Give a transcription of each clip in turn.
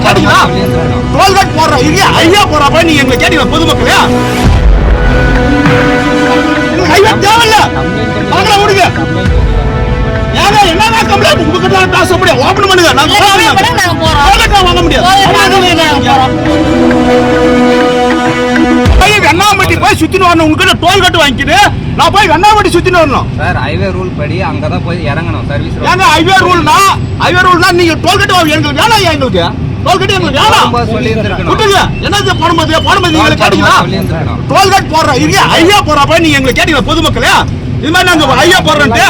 கேட்டீங்களா? டோல்கேட் போடுறோம் இங்க ஹைவே போறப்ப நீங்க எங்களை கேட்டீங்களா பொதுமக்களே? ஹைவே தேவையில்ல, வாங்கல விடுங்க. ஏங்க என்னன்னா கம்ப்ளைண்ட் உங்ககிட்ட பேச முடியாது, ஓபன் பண்ணுங்க. நாங்க டோல்கேட் வாங்க முடியாது. வெண்ணாம்பட்டி போய் சுத்திட்டு வரணும், உங்ககிட்ட டோல்கேட் வாங்கிட்டு நான் போய் வெண்ணாம்பட்டி சுத்திட்டு வரணும் சார். ஹைவே ரூல் படி அங்கதான் போய் இறங்கணும் சர்வீஸ். ஏங்க ஹைவே ரூல்னா நீங்க டோல்கேட் எங்களுக்கு வேணாம், எங்களுக்கு டோல்கேட் எங்களுக்கு வேணாம் விட்டுங்க. என்னது போனமதி எங்களுக்கு கேட்டீங்களா? டோல்கேட் போடுறோம் இங்க ஹைவே போறப்ப நீங்க எங்களை கேட்டீங்களா பொதுமக்களே? இது மாதிரி நாங்க ஹைவே போடுறோம்ட்டு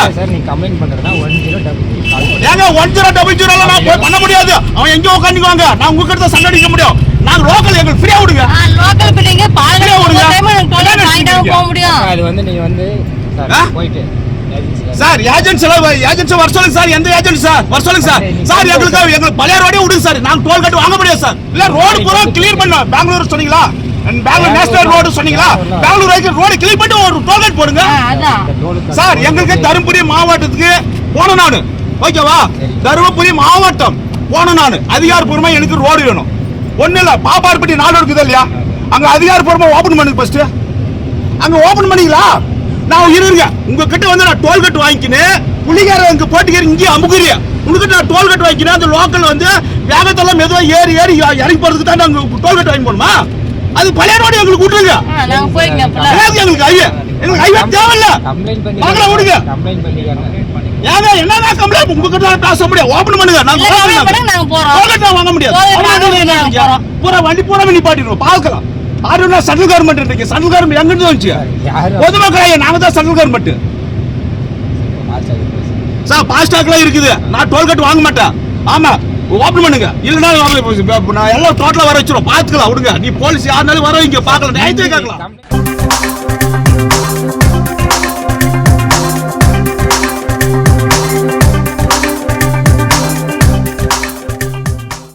ஏங்க 1000 நான் போய் பண்ண முடியாது. அவன் எங்க உட்காந்துக்குவாங்க, நான் உங்ககிட்ட தான் சண்டை அடிக்க முடியும். நாங்க லோக்கல் எங்களுக்கு ஃப்ரீயா விடுங்க. லோக்கல் பிடிங்க பாருங்க, ஒரு டைம் டோல்கேட் வாங்கிட்டு போக முடியும். அது வந்து நீங்க வந்து போயிட்டு சார் ஏஜென்சி வர சொல்லுங்க சார். எந்த ஏஜென்சி சார் வர சொல்லுங்க சார். சார் எங்களுக்கு பழைய ரோடே விடுங்க சார். நாங்க டோல்கேட் வாங்க முடியாது சார். இல்ல ரோடு பூரா கிளியர் பண்ண பெங்களூர் சொன்னீங்களா? பெங்களூர் நேஷனல் ரோடு சொன்னீங்களா? பெங்களூர் ரோடு கிளியர் பண்ணி ஒரு டோல்கேட் போடுங்க சார். எங்களுக்கு தருமபுரி மாவட்டத்துக்கு போனோம் நானு, ஓகேவா? தருமபுரி மாவட்டம் போனோம் நானு, அதிகாரப்பூர்வமா எனக்கு ரோடு வேணும். ஒண்ணு இல்ல, பாப்பார்பட்டி நாடு இருக்குது இல்லையா, அங்க அதிகாரப்பூர்வமா ஓபன் பண்ணுங்க ஃபர்ஸ்ட். அங்க ஓபன் பண்ணீங்களா? நான் இருங்க உங்ககிட்ட வந்து நான் டோல்கேட் வாங்கிக்கினேன். புலிகார அங்க போட்டுக்கிற இங்கே அமுக்குறிய உங்ககிட்ட நான் டோல்கேட் வாங்கிக்கினேன். அந்த லோக்கல் வந்து வேகத்தெல்லாம் மெதுவா ஏறி இறங்கி போறதுக்கு தான் நாங்க டோல்கேட் வாங்கி போகணுமா? அது பழைய ரோடு எங்களுக்கு விட்டுருங்க. எங்களுக்கு ஹைவே தேவையில்ல, வாங்கல விடுங்க. ஏங்க என்னன்னா கம்ப்ளைண்ட் உங்ககிட்ட பேச முடியாது, ஓபன் பண்ணுங்க. நாங்க டோல்கேட் வாங்க முடியாது. பூரா வண்டி பூரா நிப்பாட்டிடுவோம், பார்க்கலாம். ஆறுனா சென்ட்ரல் கவர்மெண்ட் இருக்கு. சென்ட்ரல் கவர்மெண்ட் எங்க இருந்து வந்துச்சு? பொதுமக்கள் நாங்க தான் சென்ட்ரல் கவர்மெண்ட் சார். பாஸ்டாக்லாம் இருக்குது, நான் டோல்கேட் வாங்க மாட்டேன். ஆமா ஓபன் பண்ணுங்க, இல்லைன்னா நான் எல்லாம் டோட்டலா வர வச்சிரும். பாத்துக்கலாம் விடுங்க. நீ போலீஸ் யாருனாலும் வர இங்க பாக்கலாம், நியாயத்தை கேட்கலாம்.